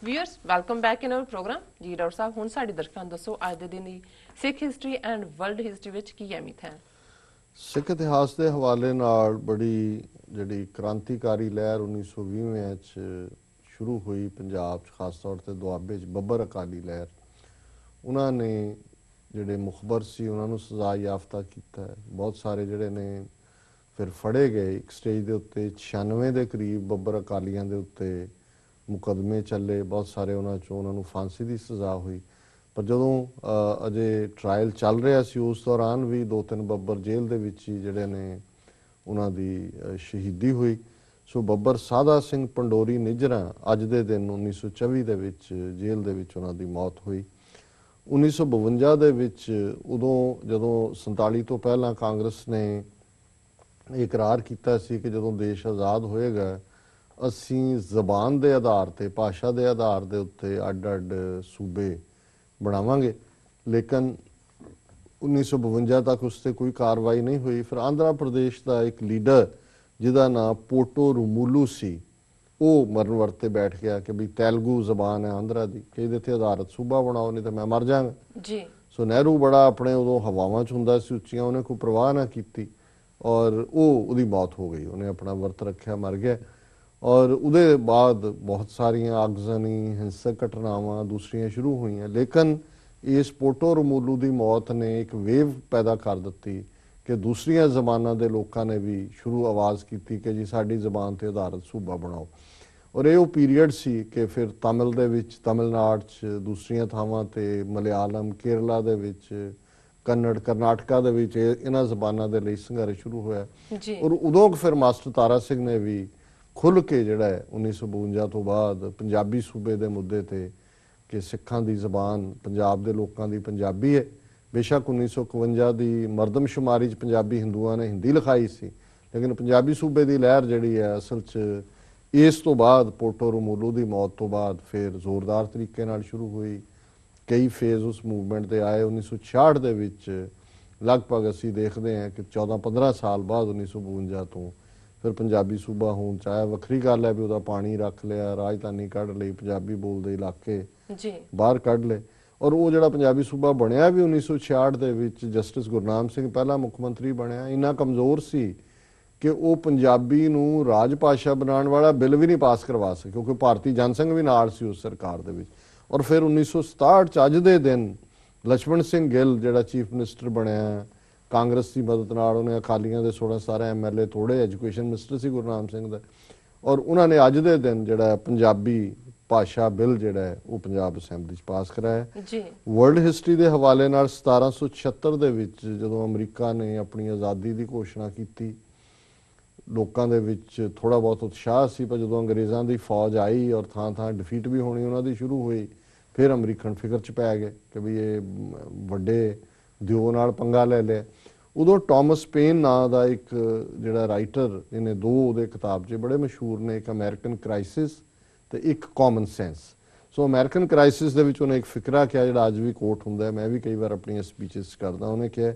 Viewers, welcome back in our program. जी doctor साहब ਹੁਣ ਸਾਡੀ ਦਰਸ਼ਕਾਂ ਨੂੰ ਦੱਸੋ ਅੱਜ ਦੇ ਦਿਨ ਦੀ ਸਿੱਖ ਹਿਸਟਰੀ ਐਂਡ ਵਰਲਡ ਹਿਸਟਰੀ ਵਿੱਚ ਕੀ ਅਹਿਮੀਅਤ ਹੈ। ਸਿੱਖ ਇਤਿਹਾਸ ਦੇ ਹਵਾਲੇ ਨਾਲ ਬੜੀ ਜਿਹੜੀ ਕ੍ਰਾਂਤੀਕਾਰੀ ਲਹਿਰ 1920 ਚ ਸ਼ੁਰੂ ਹੋਈ ਪੰਜਾਬ 'ਚ, ਖਾਸ ਤੌਰ ਤੇ ਦੁਆਬੇ 'ਚ ਬੱਬਰ ਅਕਾਲੀ ਲਹਿਰ, ਉਹਨਾਂ ਨੇ ਜਿਹੜੇ ਮੁਖਬਰ ਸੀ ਉਹਨਾਂ ਨੂੰ ਸਜ਼ਾ ਯਾਫਤਾ ਕੀਤਾ ਹੈ। ਬਹੁਤ ਸਾਰੇ ਜਿਹੜੇ ਨੇ ਫਿਰ ਫੜੇ ਗਏ। ਇੱਕ ਸਟੇਜ ਦੇ ਉੱਤੇ 96 ਦੇ ਕਰੀਬ ਬੱਬਰ ਅਕਾਲੀਆਂ ਦੇ ਉੱਤੇ ਮੁਕੱਦਮੇ ਚੱਲੇ, ਬਹੁਤ ਸਾਰੇ ਉਹਨਾਂ 'ਚੋਂ ਉਹਨਾਂ ਨੂੰ ਫਾਂਸੀ ਦੀ ਸਜ਼ਾ ਹੋਈ। ਪਰ ਜਦੋਂ ਅਜੇ ਟਰਾਇਲ ਚੱਲ ਰਿਹਾ ਸੀ ਉਸ ਦੌਰਾਨ ਵੀ 2-3 ਬੱਬਰ ਜੇਲ੍ਹ ਦੇ ਵਿੱਚ ਹੀ ਜਿਹੜੇ ਨੇ ਉਹਨਾਂ ਦੀ ਸ਼ਹੀਦੀ ਹੋਈ। ਸੋ ਬੱਬਰ ਸਾਧਾ ਸਿੰਘ ਪੰਡੋਰੀ ਨਿੱਜਰਾ ਅੱਜ ਦੇ ਦਿਨ 1924 ਦੇ ਵਿੱਚ ਜੇਲ੍ਹ ਦੇ ਵਿੱਚ ਉਹਨਾਂ ਦੀ ਮੌਤ ਹੋਈ। 1952 ਦੇ ਵਿੱਚ ਉਦੋਂ ਜਦੋਂ 47 ਤੋਂ ਪਹਿਲਾਂ ਕਾਂਗਰਸ ਨੇ ਇਹ ਇਕਰਾਰ ਕੀਤਾ ਸੀ ਕਿ ਜਦੋਂ ਦੇਸ਼ ਆਜ਼ਾਦ ਹੋਏਗਾ ਅਸੀਂ ਜ਼ਬਾਨ ਦੇ ਆਧਾਰ ਤੇ, ਭਾਸ਼ਾ ਦੇ ਆਧਾਰ ਦੇ ਉੱਤੇ ਅੱਡ-ਅੱਡ ਸੂਬੇ ਬਣਾਵਾਂਗੇ, ਲੇਕਿਨ 1952 ਤੱਕ ਉਸ ਤੇ ਕੋਈ ਕਾਰਵਾਈ ਨਹੀਂ ਹੋਈ। ਫਿਰ ਆਂਧਰਾ ਪ੍ਰਦੇਸ਼ ਦਾ ਇੱਕ ਲੀਡਰ ਜਿਹਦਾ ਨਾਂ ਪੋਟੋ ਰੁਮੂਲੂ ਸੀ, ਉਹ ਮਰਨ ਵਰਤ ਤੇ ਬੈਠ ਗਿਆ ਕਿ ਵੀ ਤੇਲਗੂ ਜ਼ਬਾਨ ਹੈ ਆਂਧਰਾ ਦੀ, ਕਿ ਇਹਦੇ ਤੇ ਆਧਾਰਿਤ ਸੂਬਾ ਬਣਾਓ ਨਹੀਂ ਤਾਂ ਮੈਂ ਮਰ ਜਾਵਾਂਗਾ ਜੀ। ਸੋ ਨਹਿਰੂ ਬੜਾ ਆਪਣੇ ਉਦੋਂ ਹਵਾਵਾਂ 'ਚ ਹੁੰਦਾ ਸੀ ਉੱਚੀਆਂ, ਉਹਨੇ ਕੋਈ ਪਰਵਾਹ ਨਾ ਕੀਤੀ ਔਰ ਉਹਦੀ ਮੌਤ ਹੋ ਗਈ। ਉਹਨੇ ਆਪਣਾ ਵਰਤ ਰੱਖਿਆ, ਮਰ ਗਿਆ। ਔਰ ਉਹਦੇ ਬਾਅਦ ਬਹੁਤ ਸਾਰੀਆਂ ਅਗਜ਼ਨੀ ਹਿੰਸਕ ਘਟਨਾਵਾਂ ਦੂਸਰੀਆਂ ਸ਼ੁਰੂ ਹੋਈਆਂ, ਲੇਕਿਨ ਇਸ ਪੋਟੋ ਰਮੂਲੂ ਦੀ ਮੌਤ ਨੇ ਇੱਕ ਵੇਵ ਪੈਦਾ ਕਰ ਦਿੱਤੀ ਕਿ ਦੂਸਰੀਆਂ ਜ਼ਬਾਨਾਂ ਦੇ ਲੋਕਾਂ ਨੇ ਵੀ ਸ਼ੁਰੂ ਆਵਾਜ਼ ਕੀਤੀ ਕਿ ਜੀ ਸਾਡੀ ਜ਼ਬਾਨ ਤੇ ਆਧਾਰਿਤ ਸੂਬਾ ਬਣਾਓ। ਔਰ ਇਹ ਉਹ ਪੀਰੀਅਡ ਸੀ ਕਿ ਫਿਰ ਤਮਿਲ ਦੇ ਵਿੱਚ, ਤਮਿਲਨਾਡੂ 'ਚ, ਦੂਸਰੀਆਂ ਥਾਵਾਂ ਤੇ, ਮਲਿਆਲਮ, ਕੇਰਲਾ ਦੇ ਵਿੱਚ, ਕੰਨੜ, ਕਰਨਾਟਕਾ ਦੇ ਵਿੱਚ ਇਹਨਾਂ ਜ਼ਬਾਨਾਂ ਦੇ ਲਈ ਸੰਘਰਸ਼ ਸ਼ੁਰੂ ਹੋਇਆ। ਔਰ ਉਦੋਂ ਫਿਰ ਮਾਸਟਰ ਤਾਰਾ ਸਿੰਘ ਨੇ ਵੀ ਖੁੱਲ੍ਹ ਕੇ ਜਿਹੜਾ ਹੈ 1952 ਤੋਂ ਬਾਅਦ ਪੰਜਾਬੀ ਸੂਬੇ ਦੇ ਮੁੱਦੇ ਤੇ ਕਿ ਸਿੱਖਾਂ ਦੀ ਜ਼ਬਾਨ, ਪੰਜਾਬ ਦੇ ਲੋਕਾਂ ਦੀ ਪੰਜਾਬੀ ਹੈ। ਬੇਸ਼ੱਕ 1951 ਦੀ ਮਰਦਮਸ਼ੁਮਾਰੀ 'ਚ ਪੰਜਾਬੀ ਹਿੰਦੂਆਂ ਨੇ ਹਿੰਦੀ ਲਿਖਾਈ ਸੀ, ਲੇਕਿਨ ਪੰਜਾਬੀ ਸੂਬੇ ਦੀ ਲਹਿਰ ਜਿਹੜੀ ਹੈ ਅਸਲ 'ਚ ਇਸ ਤੋਂ ਬਾਅਦ ਪੋਟੋ ਰਮੂਲੂ ਦੀ ਮੌਤ ਤੋਂ ਬਾਅਦ ਫਿਰ ਜ਼ੋਰਦਾਰ ਤਰੀਕੇ ਨਾਲ ਸ਼ੁਰੂ ਹੋਈ। ਕਈ ਫੇਜ਼ ਉਸ ਮੂਵਮੈਂਟ ਦੇ ਆਏ। 1966 ਦੇ ਵਿੱਚ ਲਗਭਗ ਅਸੀਂ ਦੇਖਦੇ ਹਾਂ ਕਿ 14-15 ਸਾਲ ਬਾਅਦ 1952 ਤੋਂ ਫਿਰ ਪੰਜਾਬੀ ਸੂਬਾ ਹੋਣ ਚ ਆਇਆ। ਵੱਖਰੀ ਗੱਲ ਹੈ ਵੀ ਉਹਦਾ ਪਾਣੀ ਰੱਖ ਲਿਆ, ਰਾਜਧਾਨੀ ਕੱਢ ਲਈ, ਪੰਜਾਬੀ ਬੋਲਦੇ ਇਲਾਕੇ ਬਾਹਰ ਕੱਢ ਲਏ। ਔਰ ਉਹ ਜਿਹੜਾ ਪੰਜਾਬੀ ਸੂਬਾ ਬਣਿਆ ਵੀ 1966 ਦੇ ਵਿੱਚ ਜਸਟਿਸ ਗੁਰਨਾਮ ਸਿੰਘ ਪਹਿਲਾ ਮੁੱਖ ਮੰਤਰੀ ਬਣਿਆ, ਇੰਨਾ ਕਮਜ਼ੋਰ ਸੀ ਕਿ ਉਹ ਪੰਜਾਬੀ ਨੂੰ ਰਾਜ ਭਾਸ਼ਾ ਬਣਾਉਣ ਵਾਲਾ ਬਿੱਲ ਵੀ ਨਹੀਂ ਪਾਸ ਕਰਵਾ ਸਕੇ, ਕਿਉਂਕਿ ਭਾਰਤੀ ਜਨਸੰਘ ਵੀ ਨਾਲ ਸੀ ਉਸ ਸਰਕਾਰ ਦੇ ਵਿੱਚ। ਔਰ ਫਿਰ 1967 ਚ ਅੱਜ ਦੇ ਦਿਨ ਲਛਮਣ ਸਿੰਘ ਗਿੱਲ ਜਿਹੜਾ ਚੀਫ ਮਿਨਿਸਟਰ ਬਣਿਆ ਕਾਂਗਰਸ ਦੀ ਮਦਦ ਨਾਲ, ਉਹਨੇ ਅਕਾਲੀਆਂ ਦੇ 16-17 MLA ਤੋੜੇ, ਐਜੂਕੇਸ਼ਨ ਮਿਨਿਸਟਰ ਸੀ ਗੁਰਨਾਮ ਸਿੰਘ ਦਾ, ਔਰ ਉਹਨਾਂ ਨੇ ਅੱਜ ਦੇ ਦਿਨ ਜਿਹੜਾ ਪੰਜਾਬੀ ਭਾਸ਼ਾ ਬਿੱਲ ਜਿਹੜਾ ਹੈ ਉਹ ਪੰਜਾਬ ਅਸੈਂਬਲੀ 'ਚ ਪਾਸ ਕਰਾਇਆ ਜੀ। ਵਰਲਡ ਹਿਸਟਰੀ ਦੇ ਹਵਾਲੇ ਨਾਲ 1776 ਦੇ ਵਿੱਚ ਜਦੋਂ ਅਮਰੀਕਾ ਨੇ ਆਪਣੀ ਆਜ਼ਾਦੀ ਦੀ ਘੋਸ਼ਣਾ ਕੀਤੀ, ਲੋਕਾਂ ਦੇ ਵਿੱਚ ਥੋੜ੍ਹਾ ਬਹੁਤ ਉਤਸ਼ਾਹ ਸੀ, ਪਰ ਜਦੋਂ ਅੰਗਰੇਜ਼ਾਂ ਦੀ ਫੌਜ ਆਈ ਔਰ ਥਾਂ-ਥਾਂ ਡਿਫੀਟ ਵੀ ਹੋਣੀ ਉਹਨਾਂ ਦੀ ਸ਼ੁਰੂ ਹੋਈ, ਫਿਰ ਅਮਰੀਕਨ ਫਿਕਰ 'ਚ ਪੈ ਗਏ ਕਿ ਵੀ ਇਹ ਵੱਡੇ ਦਿਓ ਨਾਲ ਪੰਗਾ ਲੈ ਲਿਆ। ਉਦੋਂ ਟੋਮਸ ਪੇਨ ਨਾਂ ਦਾ ਇੱਕ ਜਿਹੜਾ ਰਾਈਟਰ, ਇਹਨੇ 2 ਉਹਦੇ ਕਿਤਾਬ 'ਚ ਬੜੇ ਮਸ਼ਹੂਰ ਨੇ, ਇੱਕ ਅਮਰੀਕਨ ਕ੍ਰਾਈਸਿਸ ਤੇ ਇੱਕ ਕਾਮਨ ਸੈਂਸ। ਸੋ ਅਮਰੀਕਨ ਕ੍ਰਾਈਸਿਸ ਦੇ ਵਿੱਚ ਉਹਨੇ ਇੱਕ ਫਿਕਰਾ ਕਿਹਾ ਜਿਹੜਾ ਅੱਜ ਵੀ ਕੋਟ ਹੁੰਦਾ, ਮੈਂ ਵੀ ਕਈ ਵਾਰ ਆਪਣੀਆਂ ਸਪੀਚਸ ਕਰਦਾ। ਉਹਨੇ ਕਿਹਾ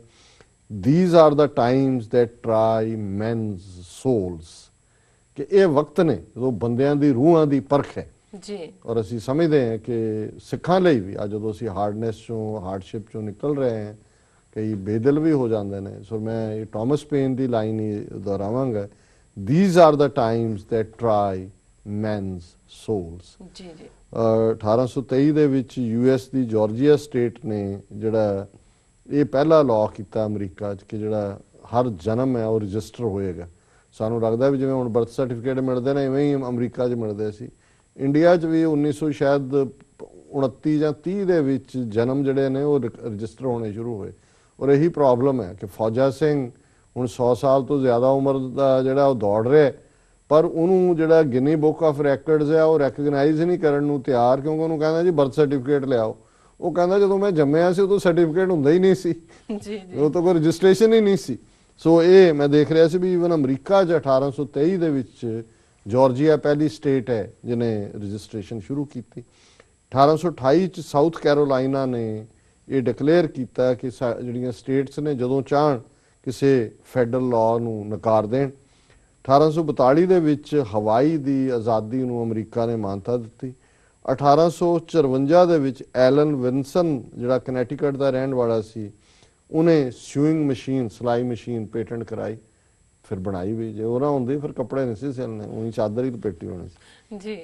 these are the times that try men's souls, ਕਿ ਇਹ ਵਕਤ ਨੇ ਜਦੋਂ ਬੰਦਿਆਂ ਦੀ ਰੂਹਾਂ ਦੀ ਪਰਖ ਹੈ ਜੀ। ਔਰ ਅਸੀਂ ਸਮਝਦੇ ਹਾਂ ਕਿ ਸਿੱਖਾਂ ਲਈ ਵੀ ਅੱਜ ਜਦੋਂ ਅਸੀਂ ਹਾਰਡਨੈਸ ਚੋਂ, ਹਾਰਡਸ਼ਿਪ ਚੋਂ ਨਿਕਲ ਰਹੇ ਹਾਂ, ਕਈ ਬੇਦਿਲ ਵੀ ਹੋ ਜਾਂਦੇ ਨੇ। ਸੋ ਮੈਂ ਇਹ ਟੋਮਸ ਪੇਨ ਦੀ ਲਾਈਨ ਹੀ ਦੁਹਰਾਵਾਂਗਾ, these are the times that try men's souls ਜੀ ਜੀ। 1823 ਦੇ ਵਿੱਚ US ਦੀ ਜਾਰਜੀਆ ਸਟੇਟ ਨੇ ਜਿਹੜਾ ਇਹ ਪਹਿਲਾ ਲਾਅ ਕੀਤਾ ਅਮਰੀਕਾ 'ਚ ਕਿ ਜਿਹੜਾ ਹਰ ਜਨਮ ਹੈ ਉਹ ਰਜਿਸਟਰ ਹੋਏਗਾ। ਸਾਨੂੰ ਲੱਗਦਾ ਵੀ ਜਿਵੇਂ ਹੁਣ ਬਰਥ ਸਰਟੀਫਿਕੇਟ ਮਿਲਦੇ ਨੇ ਇਵੇਂ ਹੀ ਅਮਰੀਕਾ 'ਚ ਮਿਲਦੇ ਸੀ। ਇੰਡੀਆ 'ਚ ਵੀ 1929 ਜਾਂ 30 ਦੇ ਵਿੱਚ ਜਨਮ ਜਿਹੜੇ ਨੇ ਉਹ ਰਜਿਸਟਰ ਹੋਣੇ ਸ਼ੁਰੂ ਹੋਏ। ਔਰ ਇਹੀ ਪ੍ਰੋਬਲਮ ਹੈ ਕਿ ਫੌਜਾ ਸਿੰਘ ਹੁਣ 100 ਸਾਲ ਤੋਂ ਜ਼ਿਆਦਾ ਉਮਰ ਦਾ ਜਿਹੜਾ ਉਹ ਦੌੜ ਰਿਹਾ, ਪਰ ਉਹਨੂੰ ਜਿਹੜਾ ਗਿਨੀ ਬੁੱਕ ਆਫ ਰੈਕਰਡਸ ਹੈ ਉਹ ਰੈਕਗਨਾਈਜ਼ ਨਹੀਂ ਕਰਨ ਨੂੰ ਤਿਆਰ, ਕਿਉਂਕਿ ਉਹਨੂੰ ਕਹਿੰਦਾ ਜੀ ਬਰਥ ਸਰਟੀਫਿਕੇਟ ਲਿਆਓ। ਉਹ ਕਹਿੰਦਾ ਜਦੋਂ ਮੈਂ ਜੰਮਿਆ ਸੀ ਉਦੋਂ ਸਰਟੀਫਿਕੇਟ ਹੁੰਦਾ ਹੀ ਨਹੀਂ ਸੀ, ਉਹ ਤਾਂ ਕੋਈ ਰਜਿਸਟ੍ਰੇਸ਼ਨ ਹੀ ਨਹੀਂ ਸੀ। ਸੋ ਇਹ ਮੈਂ ਦੇਖ ਰਿਹਾ ਸੀ ਵੀ ਈਵਨ ਅਮਰੀਕਾ 'ਚ 1823 ਦੇ ਵਿੱਚ ਜਾਰਜੀਆ ਪਹਿਲੀ ਸਟੇਟ ਹੈ ਜਿਹਨੇ ਰਜਿਸਟ੍ਰੇਸ਼ਨ ਸ਼ੁਰੂ ਕੀਤੀ। 1828 ਚ ਸਾਊਥ ਕੈਰੋਲਾਈਨਾ ਨੇ ਇਹ ਡਿਕਲੇਅਰ ਕੀਤਾ ਕਿ ਜਿਹੜੀਆਂ ਸਟੇਟਸ ਨੇ ਜਦੋਂ ਚਾਹਣ ਕਿਸੇ ਫੈਡਰਲ ਲਾਅ ਨੂੰ ਨਕਾਰ ਦੇਣ। 1842 ਦੇ ਵਿੱਚ ਹਵਾਈ ਦੀ ਆਜ਼ਾਦੀ ਨੂੰ ਅਮਰੀਕਾ ਨੇ ਮਾਨਤਾ ਦਿੱਤੀ। 1854 ਦੇ ਵਿੱਚ ਐਲਨ ਵਿਨਸਨ ਜਿਹੜਾ ਕਨੈਟੀਕਟ ਦਾ ਰਹਿਣ ਵਾਲਾ ਸੀ, ਉਹਨੇ ਸਿਊਇੰਗ ਮਸ਼ੀਨ, ਸਿਲਾਈ ਮਸ਼ੀਨ ਪੇਟੈਂਟ ਕਰਾਈ, ਫਿਰ ਬਣਾਈ ਵੀ। ਜੇ ਉਹ ਨਾ ਹੁੰਦੀ ਫਿਰ ਕੱਪੜੇ ਨਹੀਂ ਸੀ ਸਿਲਣੇ, ਉਹੀ ਚਾਦਰ ਹੀ ਲਪੇਟੀ ਹੋਣੀ ਸੀ ਜੀ।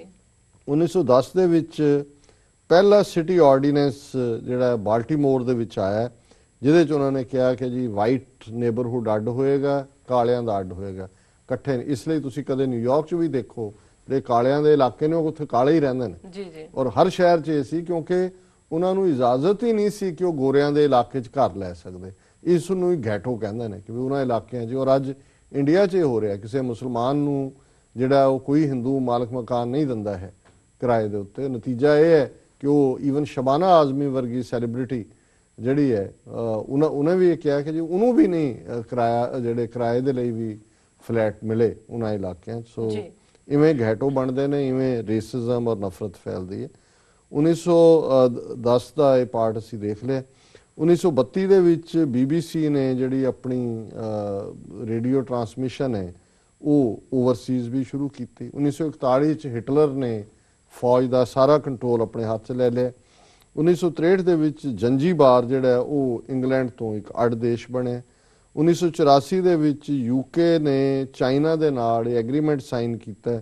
1910 ਦੇ ਵਿੱਚ ਪਹਿਲਾ ਸਿਟੀ ਆਰਡੀਨੈਂਸ ਜਿਹੜਾ ਬਾਲਟੀਮੋਰ ਦੇ ਵਿੱਚ ਆਇਆ, ਜਿਹਦੇ 'ਚ ਉਹਨਾਂ ਨੇ ਕਿਹਾ ਕਿ ਜੀ ਵਾਈਟ ਨੇਬਰਹੁੱਡ ਅੱਡ ਹੋਏਗਾ, ਕਾਲਿਆਂ ਦਾ ਅੱਡ ਹੋਏਗਾ, ਇਕੱਠੇ ਨਹੀਂ। ਇਸ ਲਈ ਤੁਸੀਂ ਕਦੇ ਨਿਊਯਾਰਕ 'ਚ ਵੀ ਦੇਖੋ, ਜਿਹੜੇ ਕਾਲਿਆਂ ਦੇ ਇਲਾਕੇ ਨੇ ਉੱਥੇ ਕਾਲੇ ਹੀ ਰਹਿੰਦੇ ਨੇ। ਜੀ ਜੀ। ਔਰ ਹਰ ਸ਼ਹਿਰ 'ਚ ਇਹ ਸੀ, ਕਿਉਂਕਿ ਉਹਨਾਂ ਨੂੰ ਇਜਾਜ਼ਤ ਹੀ ਨਹੀਂ ਸੀ ਕਿ ਉਹ ਗੋਰਿਆਂ ਦੇ ਇਲਾਕੇ 'ਚ ਘਰ ਲੈ ਸਕਦੇ। ਇਸ ਨੂੰ ਹੀ ਗੈਟੋ ਕਹਿੰਦੇ ਨੇ ਕਿ ਵੀ ਉਹਨਾਂ ਇਲਾਕਿਆਂ 'ਚ। ਔਰ ਅੱਜ ਇੰਡੀਆ 'ਚ ਇਹ ਹੋ ਰਿਹਾ, ਕਿਸੇ ਮੁਸਲਮਾਨ ਨੂੰ ਜਿਹੜਾ ਉਹ ਕੋਈ ਹਿੰਦੂ ਮਾਲਕ ਮਕਾਨ ਨਹੀਂ ਦਿੰਦਾ ਹੈ ਕਿਰਾਏ ਦੇ ਉੱਤੇ। ਨਤੀਜਾ ਇਹ ਹੈ ਕਿ ਉਹ ਈਵਨ ਸ਼ਬਾਨਾ ਆਜ਼ਮੀ ਵਰਗੀ ਸੈਲੀਬ੍ਰਿਟੀ ਜਿਹੜੀ ਹੈ, ਉਹਨੇ ਵੀ ਇਹ ਕਿਹਾ ਕਿ ਜੀ ਉਹਨੂੰ ਵੀ ਨਹੀਂ ਕਿਰਾਇਆ, ਜਿਹੜੇ ਕਿਰਾਏ ਦੇ ਲਈ ਵੀ ਫਲੈਟ ਮਿਲੇ ਉਹਨਾਂ ਇਲਾਕਿਆਂ 'ਚ। ਸੋ ਇਵੇਂ ਗੈਟੋ ਬਣਦੇ ਨੇ, ਇਵੇਂ ਰੇਸਿਜ਼ਮ ਔਰ ਨਫ਼ਰਤ ਫੈਲਦੀ ਹੈ। 1910 ਦਾ ਇਹ ਪਾਰਟ ਅਸੀਂ ਦੇਖ ਲਿਆ। 1932 ਦੇ ਵਿੱਚ BBC ਨੇ ਜਿਹੜੀ ਆਪਣੀ ਰੇਡੀਓ ਟਰਾਂਸਮਿਸ਼ਨ ਹੈ ਉਹ ਓਵਰਸੀਜ਼ ਵੀ ਸ਼ੁਰੂ ਕੀਤੀ। 1941 ਚ ਹਿਟਲਰ ਨੇ ਫੌਜ ਦਾ ਸਾਰਾ ਕੰਟਰੋਲ ਆਪਣੇ ਹੱਥ 'ਚ ਲੈ ਲਿਆ। 1963 ਦੇ ਵਿੱਚ ਜੰਜੀਬਾਰ ਜਿਹੜਾ ਉਹ ਇੰਗਲੈਂਡ ਤੋਂ ਇੱਕ ਅੱਡ ਦੇਸ਼ ਬਣਿਆ। 1984 ਦੇ ਵਿੱਚ UK ਨੇ ਚਾਈਨਾ ਦੇ ਨਾਲ ਇਹ ਐਗਰੀਮੈਂਟ ਸਾਈਨ ਕੀਤਾ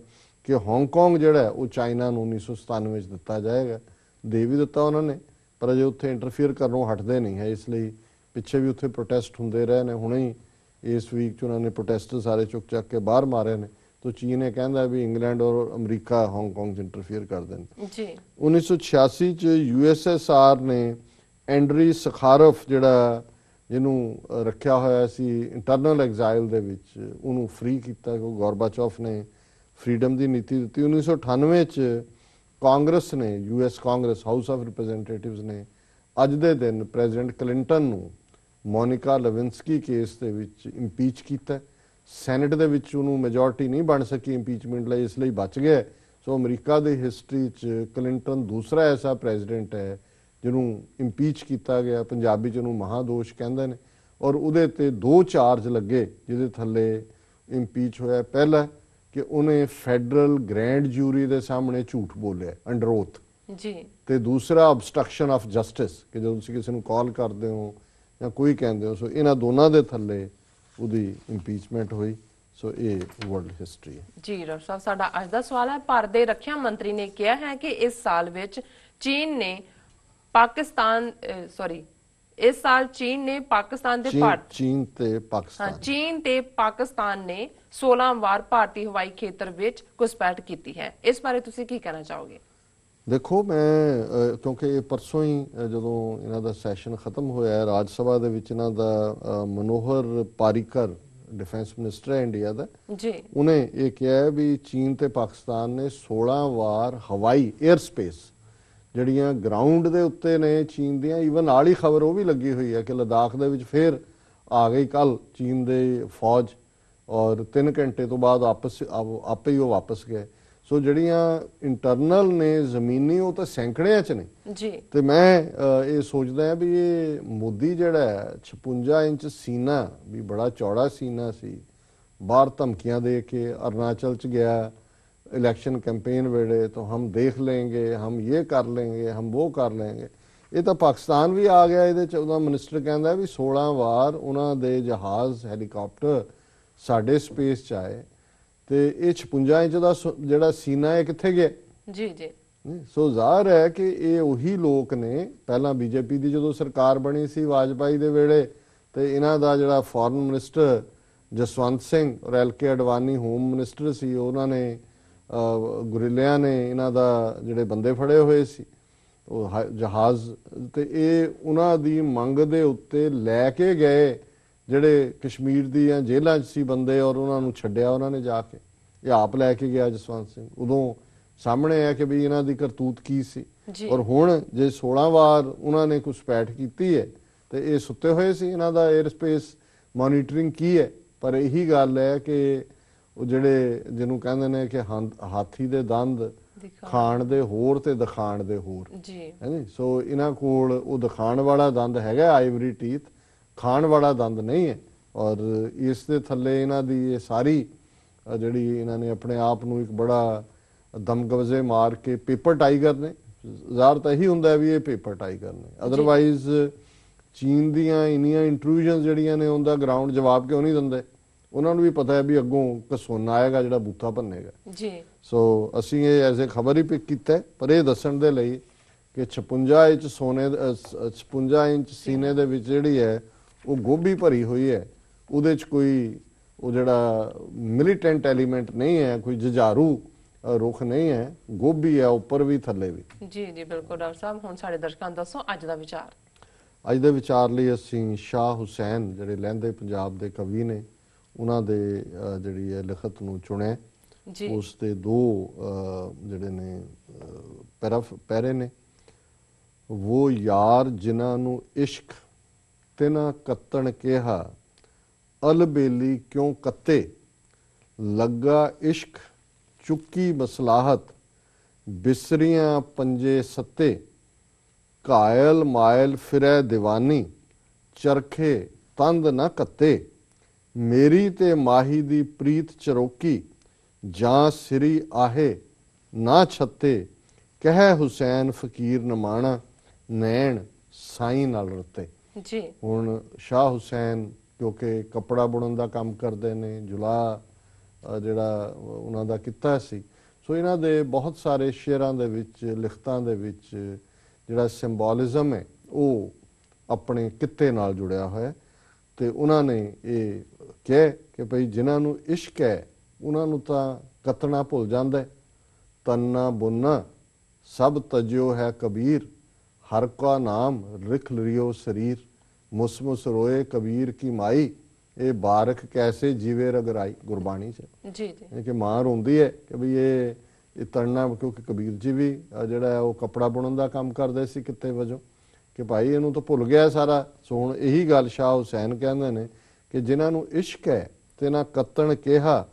ਕਿ ਹਾਂਗਕਾਂਗ ਜਿਹੜਾ ਉਹ ਚਾਈਨਾ ਨੂੰ 1997 ਵਿੱਚ ਦਿੱਤਾ ਜਾਏਗਾ। ਦੇ ਵੀ ਦਿੱਤਾ ਉਹਨਾਂ ਨੇ, ਪਰ ਅਜੇ ਉੱਥੇ ਇੰਟਰਫੀਅਰ ਕਰਨੋਂ ਹਟਦੇ ਨਹੀਂ ਹੈ। ਇਸ ਲਈ ਪਿੱਛੇ ਵੀ ਉੱਥੇ ਪ੍ਰੋਟੈਸਟ ਹੁੰਦੇ ਰਹੇ ਨੇ। ਹੁਣੇ ਹੀ ਇਸ ਵੀਕ 'ਚ ਉਹਨਾਂ ਨੇ ਪ੍ਰੋਟੈਸਟ ਸਾਰੇ ਚੁੱਕ ਚੱਕ ਕੇ ਬਾਹਰ ਮਾਰੇ ਨੇ। ਤਾਂ ਚੀਨ ਇਹ ਕਹਿੰਦਾ ਵੀ ਇੰਗਲੈਂਡ ਔਰ ਅਮਰੀਕਾ ਹਾਂਗਕਾਂਗ 'ਚ ਇੰਟਰਫੀਅਰ ਕਰਦੇ ਨੇ ਜੀ। 1986 ਚ USSR ਨੇ ਐਂਡਰੀ ਸਖਾਰਫ ਜਿਹੜਾ ਜਿਹਨੂੰ ਰੱਖਿਆ ਹੋਇਆ ਸੀ ਇੰਟਰਨਲ ਐਗਜ਼ਾਈਲ ਦੇ ਵਿੱਚ, ਉਹਨੂੰ ਫ੍ਰੀ ਕੀਤਾ। ਗੋਰਬਾਚੋਫ ਨੇ ਫਰੀडम ਦੀ ਨੀਤੀ ਦਿੱਤੀ। 1998 ਚ ਕਾਂਗਰਸ ਨੇ, US Congress house of representatives ਨੇ ਅੱਜ ਦੇ ਦਿਨ ਪ੍ਰੈਜ਼ੀਡੈਂਟ ਕਲਿੰਟਨ ਨੂੰ ਮੋਨਿਕਾ ਲੈਵਿੰਸਕੀ ਕੇਸ ਦੇ ਵਿੱਚ ਇੰਪੀਚ ਕੀਤਾ। ਸੈਨੇਟ ਦੇ ਵਿੱਚ ਉਹਨੂੰ ਮੈਜੋਰਟੀ ਨਹੀਂ ਬਣ ਸਕੀ ਇੰਪੀਚਮੈਂਟ ਲਈ, ਇਸ ਲਈ ਬਚ ਗਿਆ। ਸੋ ਅਮਰੀਕਾ ਦੀ ਹਿਸਟਰੀ 'ਚ ਕਲਿੰਟਨ ਦੂਸਰਾ ਐਸਾ ਪ੍ਰੈਜ਼ੀਡੈਂਟ ਹੈ ਜਿਹਨੂੰ ਇੰਪੀਚ ਕੀਤਾ ਗਿਆ। ਪੰਜਾਬੀ 'ਚ ਉਹਨੂੰ ਮਹਾਦੋਸ਼ ਕਹਿੰਦੇ ਨੇ। ਔਰ ਉਹਦੇ ਤੇ 2 ਚਾਰਜ ਲੱਗੇ ਜਿਹਦੇ ਥੱਲੇ ਇੰਪੀਚ ਹੋਇਆ। ਪਹਿਲਾ ਕਿ ਉਹਨੇ ਫੈਡਰਲ ਗ੍ਰੈਂਡ ਜੂਰੀ ਦੇ ਸਾਹਮਣੇ ਝੂਠ ਬੋਲਿਆ ਅੰਡਰ ਓਥ ਜੀ, ਤੇ ਦੂਸਰਾ ਅਬਸਟਰਕਸ਼ਨ ਆਫ ਜਸਟਿਸ, ਕਿ ਜਦੋਂ ਤੁਸੀਂ ਕਿਸੇ ਨੂੰ ਕਾਲ ਕਰਦੇ ਹੋ ਜਾਂ ਕੋਈ ਕਹਿੰਦੇ ਹੋ। ਸੋ ਇਹਨਾਂ ਦੋਨਾਂ ਦੇ ਥੱਲੇ ਉਹਦੀ ਇੰਪੀਚਮੈਂਟ ਹੋਈ। ਸੋ ਇਹ ਵਰਲਡ ਹਿਸਟਰੀ ਹੈ ਜੀ। ਡਾਕਟਰ ਸਾਹਿਬ, ਸਾਡਾ ਅੱਜ ਦਾ ਸਵਾਲ ਹੈ, ਭਾਰਤ ਦੇ ਰੱਖਿਆ ਮੰਤਰੀ ਨੇ ਕਿਹਾ ਹੈ ਕਿ ਇਸ ਸਾਲ ਵਿੱਚ ਚੀਨ ਨੇ ਪਾਕਿਸਤਾਨ ਇਸ ਸਾਲ ਚੀਨ ਨੇ ਪਾਕਿਸਤਾਨ ਦੇ ਚੀਨ ਤੇ ਪਾਕਿਸਤਾਨ ਨੇ 16 ਵਾਰ ਭਾਰਤੀ ਹਵਾਈ ਖੇਤਰ ਵਿੱਚ ਘੁਸਪੈਠ ਕੀਤੀ ਹੈ। ਇਸ ਬਾਰੇ ਤੁਸੀਂ ਕੀ ਕਹਿਣਾ ਚਾਹੋਗੇ? ਦੇਖੋ, ਮੈਂ ਕਿਉਂਕਿ ਇਹ ਪਰਸੋਂ ਹੀ ਜਦੋਂ ਇਹਨਾਂ ਦਾ ਸੈਸ਼ਨ ਖਤਮ ਹੋਇਆ ਰਾਜ ਸਭਾ ਦੇ ਵਿੱਚ, ਇਹਨਾਂ ਦਾ ਮਨੋਹਰ ਪਾਰੀਕਰ ਡਿਫੈਂਸ ਮਿਨਿਸਟਰ ਹੈ ਇੰਡੀਆ ਦਾ ਜੀ, ਉਹਨੇ ਇਹ ਕਿਹਾ ਵੀ ਚੀਨ ਤੇ ਪਾਕਿਸਤਾਨ ਨੇ 16 ਵਾਰ ਹਵਾਈ 에ਅਰ ਸਪੇਸ ਜਿਹੜੀਆਂ ਗਰਾਊਂਡ ਦੇ ਉੱਤੇ ਨੇ ਚੀਨ ਦੀਆਂ। ਈਵਨ ਨਾਲ ਹੀ ਖਬਰ ਉਹ ਵੀ ਲੱਗੀ ਹੋਈ ਹੈ ਕਿ ਲਦਾਖ ਦੇ ਵਿੱਚ ਫੇਰ ਆ ਗਈ ਕੱਲ ਚੀਨ ਦੇ ਫੌਜ, ਔਰ 3 ਘੰਟੇ ਤੋਂ ਬਾਅਦ ਆਪੇ ਹੀ ਉਹ ਵਾਪਸ ਗਏ। ਸੋ ਜਿਹੜੀਆਂ ਇੰਟਰਨਲ ਨੇ ਜ਼ਮੀਨੀ, ਉਹ ਤਾਂ ਸੈਂਕੜਿਆਂ 'ਚ ਨੇ ਜੀ। ਤੇ ਮੈਂ ਇਹ ਸੋਚਦਾ ਵੀ ਇਹ ਮੋਦੀ ਜਿਹੜਾ 56 ਇੰਚ ਸੀਨਾ ਵੀ ਬੜਾ ਚੌੜਾ ਸੀਨਾ ਸੀ, ਬਾਹਰ ਧਮਕੀਆਂ ਦੇ ਕੇ ਅਰੁਣਾਚਲ 'ਚ ਗਿਆ इलेक्शन कैंपेन वेड़े, तो हम देख लेंगे, हम ये कर लेंगे, हम वो कर लेंगे। ये तो पाकिस्तान भी आ गया। ये 14 मिनिस्टर कहता भी 16 वार उन्होंने जहाज़ हैलीकॉप्टर साढ़े स्पेस च आए, तो ये 56 इंच का जोड़ा सीना है कितने गया जी जी। सो ज़ाहिर है कि ये उही लोग ने पहला BJP की जो सरकार बनी सी वाजपेयी के वेड़े, तो इन्हों का जोड़ा फॉरन मिनिस्टर जसवंत सिंह और LK अडवाणी होम मिनिस्टर सी, उन्होंने ਗੁਰਿਲਿਆਂ ਨੇ ਇਹਨਾਂ ਦਾ ਜਿਹੜੇ ਬੰਦੇ ਫੜੇ ਹੋਏ ਸੀ ਉਹ ਜਹਾਜ਼, ਤੇ ਇਹ ਉਹਨਾਂ ਦੀ ਮੰਗ ਦੇ ਉੱਤੇ ਲੈ ਕੇ ਗਏ ਜਿਹੜੇ ਕਸ਼ਮੀਰ ਦੀਆਂ ਜੇਲ੍ਹਾਂ 'ਚ ਸੀ ਬੰਦੇ, ਔਰ ਉਹਨਾਂ ਨੂੰ ਛੱਡਿਆ ਉਹਨਾਂ ਨੇ ਜਾ ਕੇ। ਇਹ ਆਪ ਲੈ ਕੇ ਗਿਆ ਜਸਵੰਤ ਸਿੰਘ। ਉਦੋਂ ਸਾਹਮਣੇ ਆ ਕਿ ਵੀ ਇਹਨਾਂ ਦੀ ਕਰਤੂਤ ਕੀ ਸੀ। ਔਰ ਹੁਣ ਜੇ 16 ਵਾਰ ਉਹਨਾਂ ਨੇ ਘੁਸਪੈਠ ਕੀਤੀ ਹੈ ਤੇ ਇਹ ਸੁੱਤੇ ਹੋਏ ਸੀ। ਇਹਨਾਂ ਦਾ 에ਅਰ ਸਪੇਸ ਮੋਨੀਟਰਿੰਗ ਕੀ ਹੈ? ਪਰ ਇਹੀ ਗੱਲ ਹੈ ਕਿ ਉਹ ਜਿਹੜੇ ਜਿਹਨੂੰ ਕਹਿੰਦੇ ਨੇ ਕਿ ਹਾਥੀ ਦੇ ਦੰਦ ਖਾਣ ਦੇ ਹੋਰ ਤੇ ਦਿਖਾਣ ਦੇ ਹੋਰ ਜੀ, ਹੈਨੀ। ਸੋ ਇਹਨਾਂ ਕੋਲ ਉਹ ਦਿਖਾਣ ਵਾਲਾ ਦੰਦ ਹੈਗਾ ਆਈਵਰੀ ਟੀਥ, ਖਾਣ ਵਾਲਾ ਦੰਦ ਨਹੀਂ ਹੈ। ਔਰ ਇਸ ਦੇ ਥੱਲੇ ਇਹਨਾਂ ਦੀ ਇਹ ਸਾਰੀ ਜਿਹੜੀ ਇਹਨਾਂ ਨੇ ਆਪਣੇ ਆਪ ਨੂੰ ਇੱਕ ਬੜਾ ਦਮਗਵਜ਼ੇ ਮਾਰ ਕੇ ਪੇਪਰ ਟਾਈਗਰ ਨੇ। ਜ਼ਾਹਰ ਤਾਂ ਇਹੀ ਹੁੰਦਾ ਵੀ ਇਹ ਪੇਪਰ ਟਾਈਗਰ ਨੇ, ਅਦਰਵਾਈਜ਼ ਚੀਨ ਦੀਆਂ ਇੰਨੀਆਂ ਇੰਟਰੂਜਨਸ ਜਿਹੜੀਆਂ ਨੇ ਉਹਦਾ ਗਰਾਊਂਡ ਜਵਾਬ ਕਿਉਂ ਨਹੀਂ ਦਿੰਦੇ? ਉਹਨਾਂ ਨੂੰ ਵੀ ਪਤਾ ਹੈ ਵੀ ਅੱਗੋਂ ਕਸੋਨਾ ਆਏਗਾ ਜਿਹੜਾ ਬੂਥਾ ਭੰਨੇਗਾ ਜੀ। ਸੋ ਅਸੀਂ ਇਹ ਐਜ਼ ਏ ਖਬਰ ਹੀ ਪਿਕ ਕੀਤਾ, ਪਰ ਇਹ ਦੱਸਣ ਦੇ ਲਈ ਕਿ 56 ਇੰਚ ਸੋਨੇ 56 ਇੰਚ ਸੀਨੇ ਦੇ ਵਿੱਚ ਜਿਹੜੀ ਹੈ ਉਹ ਗੋਭੀ ਭਰੀ ਹੋਈ ਹੈ, ਉਹਦੇ 'ਚ ਕੋਈ ਉਹ ਜਿਹੜਾ ਮਿਲੀਟੈਂਟ ਐਲੀਮੈਂਟ ਨਹੀਂ ਹੈ, ਕੋਈ ਜੁਝਾਰੂ ਰੁੱਖ ਨਹੀਂ ਹੈ, ਗੋਭੀ ਹੈ ਉੱਪਰ ਵੀ ਥੱਲੇ ਵੀ। ਜੀ ਜੀ ਬਿਲਕੁਲ ਡਾਕਟਰ ਸਾਹਿਬ, ਹੁਣ ਸਾਡੇ ਦਰਸ਼ਕਾਂ ਨੂੰ ਦੱਸੋ ਅੱਜ ਦਾ ਵਿਚਾਰ। ਅੱਜ ਦੇ ਵਿਚਾਰ ਲਈ ਅਸੀਂ ਸ਼ਾਹ ਹੁਸੈਨ ਜਿਹੜੇ ਲਹਿੰਦੇ ਪੰਜਾਬ ਦੇ ਕਵੀ ਨੇ ਉਹਨਾਂ ਦੇ ਜਿਹੜੀ ਹੈ ਲਿਖਤ ਨੂੰ ਚੁਣਿਆ। ਉਸ ਦੇ ਦੋ ਜਿਹੜੇ ਨੇ ਪੈਰੇ ਨੇ। ਉਹ ਯਾਰ ਜਿਨ੍ਹਾਂ ਨੂੰ ਇਸ਼ਕ ਤਿਨਾ ਕੱਤਣ ਕਿਹਾ, ਅਲਬੇਲੀ ਕਿਉਂ ਕੱਤੇ, ਲੱਗਾ ਇਸ਼ਕ ਚੁੱਕੀ ਮਸਲਾਹਤ, ਬਿਸਰੀਆਂ ਪੰਜੇ ਸੱਤੇ, ਕਾਇਲ ਮਾਇਲ ਫਿਰੈ ਦੀਵਾਨੀ, ਚਰਖੇ ਤੰਦ ਨਾ ਕੱਤੇ, ਮੇਰੀ ਤੇ ਮਾਹੀ ਦੀ ਪ੍ਰੀਤ ਚਰੋਕੀ, ਜਾਂ ਸਿਰੀ ਆਹੇ ਨਾ ਛੱਤੇ, ਕਹਿ ਹੁਸੈਨ ਫਕੀਰ ਨਮਾਣਾ, ਨੈਣ ਸਾਈਂ ਨਾਲ ਰਤੇ। ਜੀ ਹੁਣ ਸ਼ਾਹ ਹੁਸੈਨ ਕਿਉਂਕਿ ਕੱਪੜਾ ਬੁਣਨ ਦਾ ਕੰਮ ਕਰਦੇ ਨੇ, ਜੁਲਾ ਜਿਹੜਾ ਉਹਨਾਂ ਦਾ ਕਿੱਤਾ ਸੀ, ਸੋ ਇਹਨਾਂ ਦੇ ਬਹੁਤ ਸਾਰੇ ਸ਼ੇਅਰਾਂ ਦੇ ਵਿੱਚ, ਲਿਖਤਾਂ ਦੇ ਵਿੱਚ ਜਿਹੜਾ ਸਿੰਬੋਲਿਜ਼ਮ ਹੈ ਉਹ ਆਪਣੇ ਕਿੱਤੇ ਨਾਲ ਜੁੜਿਆ ਹੋਇਆ। ਤੇ ਉਹਨਾਂ ਨੇ ਇਹ ਕਿਹਾ ਕਿ ਭਈ ਜਿਨ੍ਹਾਂ ਨੂੰ ਇਸ਼ਕ ਹੈ ਉਹਨਾਂ ਨੂੰ ਤਾਂ ਕੱਤਣਾ ਭੁੱਲ ਜਾਂਦਾ, ਤੰਨਾ ਬੁੰਨਾ ਸਭ ਤਜਿਓ ਹੈ ਕਬੀਰ, ਹਰ ਕਾ ਨਾਮ ਰਿਖ ਲਿਓ ਸਰੀਰ, ਮੁਸਮੁਸ ਰੋਏ ਕਬੀਰ ਕੀ ਮਾਈ, ਇਹ ਬਾਰਕ ਕੈਸੇ ਜੀਵੇ ਰਗਰਾਈ। ਗੁਰਬਾਣੀ ਚ ਜੀ ਜੀ ਕਿ ਮਾਂ ਰੋਂਦੀ ਹੈ ਕਿ ਵੀ ਇਹ ਤੜਨਾ, ਕਿਉਂਕਿ ਕਬੀਰ ਜੀ ਵੀ ਜਿਹੜਾ ਹੈ ਉਹ ਕੱਪੜਾ ਬੁਣਨ ਦਾ ਕੰਮ ਕਰਦੇ ਸੀ ਕਿੱਤੇ ਵਜੋਂ, ਕਿ ਭਾਈ ਇਹਨੂੰ ਤਾਂ ਭੁੱਲ ਗਿਆ ਸਾਰਾ। ਸੋ ਹੁਣ ਇਹੀ ਗੱਲ ਸ਼ਾਹ ਹੁਸੈਨ ਕਹਿੰਦੇ ਨੇ ਕਿ ਜਿਨ੍ਹਾਂ ਨੂੰ ਇਸ਼ਕ ਹੈ ਤੇ ਨਾ ਕੱਤਣ ਕਿਹਾ,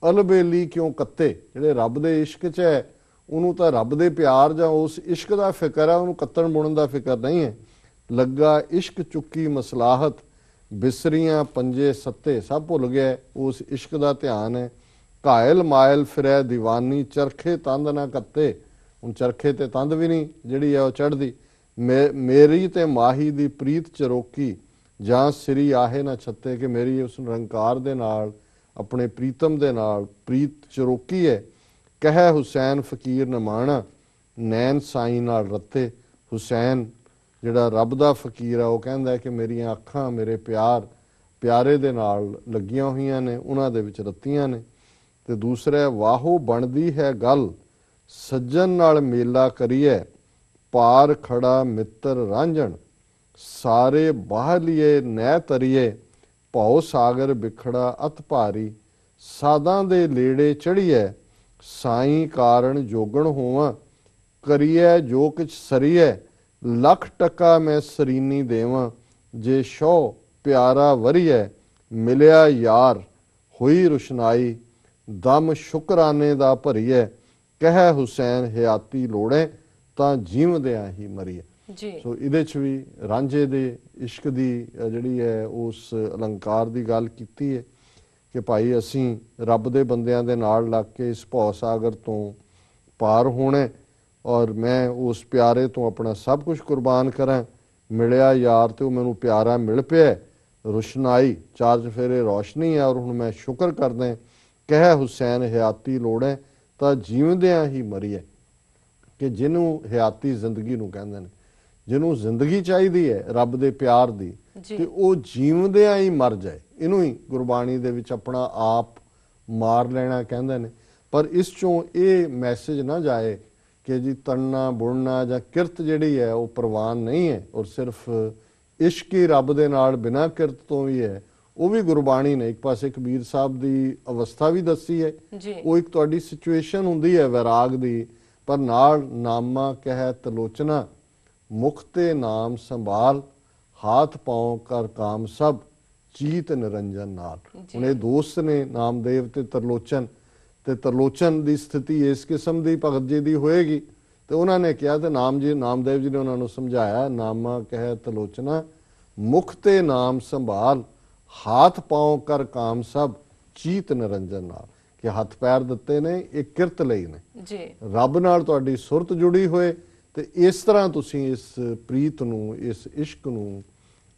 ਅਲਬੇਲੀ ਕਿਉਂ ਕੱਤੇ। ਜਿਹੜੇ ਰੱਬ ਦੇ ਇਸ਼ਕ 'ਚ ਹੈ ਉਹਨੂੰ ਤਾਂ ਰੱਬ ਦੇ ਪਿਆਰ ਜਾਂ ਉਸ ਇਸ਼ਕ ਦਾ ਫਿਕਰ ਹੈ, ਉਹਨੂੰ ਕੱਤਣ ਬੁਣਨ ਦਾ ਫਿਕਰ ਨਹੀਂ ਹੈ। ਲੱਗਾ ਇਸ਼ਕ ਚੁੱਕੀ ਮਸਲਾਹਤ, ਬਿਸਰੀਆਂ ਪੰਜੇ ਸੱਤੇ, ਸਭ ਭੁੱਲ ਗਿਆ, ਉਸ ਇਸ਼ਕ ਦਾ ਧਿਆਨ ਹੈ। ਕਾਇਲ ਮਾਇਲ ਫਿਰੈ ਦੀਵਾਨੀ, ਚਰਖੇ ਤੰਦ ਨਾ ਕੱਤੇ। ਹੁਣ ਚਰਖੇ ਤੇ ਤੰਦ ਵੀ ਨਹੀਂ ਜਿਹੜੀ ਹੈ ਉਹ ਚੜ੍ਹਦੀ। ਮੇਰੀ ਤੇ ਮਾਹੀ ਦੀ ਪ੍ਰੀਤ ਚਰੋਕੀ, ਜਾਂ ਸਿਰੀ ਆਹੇ ਨਾ ਛੱਤੇ, ਕਿ ਮੇਰੀ ਉਸ ਨਿਰੰਕਾਰ ਦੇ ਨਾਲ, ਆਪਣੇ ਪ੍ਰੀਤਮ ਦੇ ਨਾਲ ਪ੍ਰੀਤ ਚਰੋਕੀ ਹੈ। ਕਹਿ ਹੁਸੈਨ ਫਕੀਰ ਨਮਾਣਾ, ਨੈਣ ਸਾਈਂ ਨਾਲ ਰੱਤੇ। ਹੁਸੈਨ ਜਿਹੜਾ ਰੱਬ ਦਾ ਫਕੀਰ ਆ ਉਹ ਕਹਿੰਦਾ ਕਿ ਮੇਰੀਆਂ ਅੱਖਾਂ ਮੇਰੇ ਪਿਆਰੇ ਦੇ ਨਾਲ ਲੱਗੀਆਂ ਹੋਈਆਂ ਨੇ, ਉਹਨਾਂ ਦੇ ਵਿੱਚ ਰੱਤੀਆਂ ਨੇ। ਤੇ ਦੂਸਰਾ, ਵਾਹੋ ਬਣਦੀ ਹੈ ਗੱਲ, ਸੱਜਣ ਨਾਲ ਮੇਲਾ ਕਰੀਏ, ਪਾਰ ਖੜਾ ਮਿੱਤਰ ਰਾਂਝਣ, ਸਾਰੇ ਬਾਹ ਲਿਏ ਨਹਿ ਤਰੀਏ, ਭਉ ਸਾਗਰ ਬਿਖੜਾ ਅਤ ਭਾਰੀ, ਸਾਧਾਂ ਦੇ ਲੇੜੇ ਚੜੀਏ, ਸਾਈਂ ਕਾਰਨ ਜੋਗਣ ਹੋਵਾਂ, ਕਰੀਏ ਜੋ ਕਿਛ ਸਰੀਏ, ਲੱਖ ਟਕਾ ਮੈਂ ਸਰੀਨੀ ਦੇਵਾਂ, ਜੇ ਸ਼ੋ ਪਿਆਰਾ ਵਰੀਏ, ਮਿਲਿਆ ਯਾਰ ਹੋਈ ਰੁਸ਼ਨਾਈ, ਦਮ ਸ਼ੁਕਰਾਨੇ ਦਾ ਭਰੀਏ, ਕਹਿ ਹੁਸੈਨ ਹਯਾਤੀ ਲੋੜੇ, ਤਾਂ ਜੀਵਦਿਆਂ ਹੀ ਮਰੀਏ। ਸੋ ਇਹਦੇ 'ਚ ਵੀ ਰਾਂਝੇ ਦੇ ਇਸ਼ਕ ਦੀ ਜਿਹੜੀ ਹੈ ਉਸ ਅਲੰਕਾਰ ਦੀ ਗੱਲ ਕੀਤੀ ਹੈ ਕਿ ਭਾਈ ਅਸੀਂ ਰੱਬ ਦੇ ਬੰਦਿਆਂ ਦੇ ਨਾਲ ਲੱਗ ਕੇ ਇਸ ਭੌ ਸਾਗਰ ਤੋਂ ਪਾਰ ਹੋਣਾ, ਔਰ ਮੈਂ ਉਸ ਪਿਆਰੇ ਤੋਂ ਆਪਣਾ ਸਭ ਕੁਝ ਕੁਰਬਾਨ ਕਰਾਂ। ਮਿਲਿਆ ਯਾਰ ਤੇ ਉਹ ਮੈਨੂੰ ਪਿਆਰਾ ਮਿਲ ਪਿਆ, ਰੁਸ਼ਨਾਈ ਚਾਰ ਚਫੇਰੇ ਰੋਸ਼ਨੀ ਹੈ, ਔਰ ਹੁਣ ਮੈਂ ਸ਼ੁਕਰ ਕਰਦਾ। ਕਹਿ ਹੁਸੈਨ ਹਯਾਤੀ ਲੋੜੇ, ਤਾਂ ਜੀਵਦਿਆਂ ਹੀ ਮਰੀਏ, ਕਿ ਜਿਹਨੂੰ ਹਯਾਤੀ ਜ਼ਿੰਦਗੀ ਨੂੰ ਕਹਿੰਦੇ ਨੇ, ਜਿਹਨੂੰ ਜ਼ਿੰਦਗੀ ਚਾਹੀਦੀ ਹੈ ਰੱਬ ਦੇ ਪਿਆਰ ਦੀ, ਤੇ ਉਹ ਜੀਵਦਿਆਂ ਹੀ ਮਰ ਜਾਏ। ਇਹਨੂੰ ਹੀ ਗੁਰਬਾਣੀ ਦੇ ਵਿੱਚ ਆਪਣਾ ਆਪ ਮਾਰ ਲੈਣਾ ਕਹਿੰਦੇ ਨੇ। ਪਰ ਇਸ ਚੋਂ ਇਹ ਮੈਸੇਜ ਨਾ ਜਾਏ ਕਿ ਜੀ ਤੜਨਾ ਬੁਣਨਾ ਜਾਂ ਕਿਰਤ ਜਿਹੜੀ ਹੈ ਉਹ ਪ੍ਰਵਾਨ ਨਹੀਂ ਹੈ, ਔਰ ਸਿਰਫ ਇਸ਼ਕ ਹੀ ਰੱਬ ਦੇ ਨਾਲ ਬਿਨਾਂ ਕਿਰਤ ਤੋਂ ਵੀ ਹੈ। ਉਹ ਵੀ ਗੁਰਬਾਣੀ ਨੇ ਇੱਕ ਪਾਸੇ ਕਬੀਰ ਸਾਹਿਬ ਦੀ ਅਵਸਥਾ ਵੀ ਦੱਸੀ ਹੈ, ਉਹ ਇੱਕ ਤੁਹਾਡੀ ਸਿਚੁਏਸ਼ਨ ਹੁੰਦੀ ਹੈ ਵੈਰਾਗ ਦੀ, ਪਰ ਨਾਲ ਨਾਮਾ ਕਹਿ ਤਲੋਚਨਾ, ਮੁਖ ਤੇ ਨਾਮ ਸੰਭਾਲ, ਹਾਥ ਪਾਉ ਕਰ ਕਾਮ ਸਭ, ਚੀਤ ਨਿਰੰਜਨ ਨਾਲ। ਹੁਣ ਇਹ ਦੋਸਤ ਨੇ ਨਾਮਦੇਵ ਤੇ ਤਰਲੋਚਨ, ਤੇ ਤਰਲੋਚਨ ਦੀ ਸਥਿਤੀ ਇਸ ਕਿਸਮ ਦੀ ਭਗਤ ਜੀ ਦੀ ਹੋਏਗੀ, ਤੇ ਉਹਨਾਂ ਨੇ ਕਿਹਾ, ਤੇ ਨਾਮਦੇਵ ਜੀ ਨੇ ਉਹਨਾਂ ਨੂੰ ਸਮਝਾਇਆ, ਨਾਮਾ ਕਹਿ ਤਲੋਚਨਾ, ਮੁਖ ਤੇ ਨਾਮ ਸੰਭਾਲ, ਹਾਥ ਪਾਉ ਕਰ ਕਾਮ ਸਭ, ਚੀਤ ਨਿਰੰਜਨ ਨਾਲ, ਕਿ ਹੱਥ ਪੈਰ ਦਿੱਤੇ ਨੇ ਇਹ ਕਿਰਤ ਲਈ ਨੇ, ਜੀ ਰੱਬ ਨਾਲ ਤੁਹਾਡੀ ਸੁਰਤ ਜੁੜੀ ਹੋਏ ਤੇ ਇਸ ਤਰ੍ਹਾਂ ਤੁਸੀਂ ਇਸ ਪ੍ਰੀਤ ਨੂੰ, ਇਸ ਇਸ਼ਕ ਨੂੰ,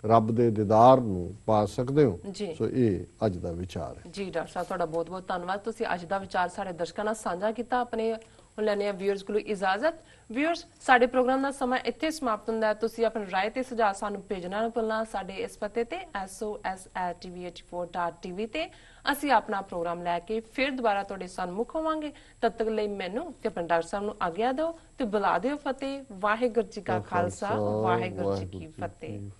ਰੱਬ ਦੇ ਦੀਦਾਰ ਨੂੰ ਪਾ ਸਕਦੇ ਹੋ। ਜੀ ਸੋ ਇਹ ਅੱਜ ਦਾ ਵਿਚਾਰ ਹੈ। ਜੀ ਡਾਕਟਰ ਸਾਹਿਬ ਤੁਹਾਡਾ ਬਹੁਤ ਬਹੁਤ ਧੰਨਵਾਦ, ਤੁਸੀਂ ਅੱਜ ਦਾ ਵਿਚਾਰ ਸਾਡੇ ਦਰਸ਼ਕਾਂ ਨਾਲ ਸਾਂਝਾ ਕੀਤਾ। ਆਪਣੇ ਹੁਣ ਲੈਣੇ ਆ ਵਿਊਅਰਸ ਕੋਲੋਂ ਇਜਾਜ਼ਤ। ਵਿਊਅਰਸ, ਸਾਡੇ ਪ੍ਰੋਗਰਾਮ ਦਾ ਸਮਾਂ ਇੱਥੇ ਸਮਾਪਤ ਹੁੰਦਾ ਹੈ। ਤੁਸੀਂ ਆਪਣੀ ਰਾਏ ਤੇ ਸੁਝਾਅ ਸਾਨੂੰ ਭੇਜਣਾ ਨਾ ਭੁੱਲਣਾ। ਸਾਡੇ ਇਸ ਪਤੇ ਤੇ sos@tv84.tv ਤੇ ਅਸੀਂ ਆਪਣਾ ਪ੍ਰੋਗਰਾਮ ਲੈ ਕੇ ਫਿਰ ਦੁਬਾਰਾ ਤੁਹਾਡੇ ਸਨਮੁਖ ਹੋਵਾਂਗੇ। ਤਦ ਤੱਕ ਲਈ ਮੈਨੂੰ ਤੇ ਆਪਣੇ ਡਾਕਟਰ ਸਾਹਿਬ ਨੂੰ ਆਗਿਆ ਦਿਓ ਤੇ ਬੁਲਾ ਦਿਓ ਫਤਿਹ। ਵਾਹਿਗੁਰੂ ਜੀ ਕਾ ਖਾਲਸਾ, ਵਾਹਿਗੁਰੂ ਜੀ ਕੀ ਫਤਿਹ।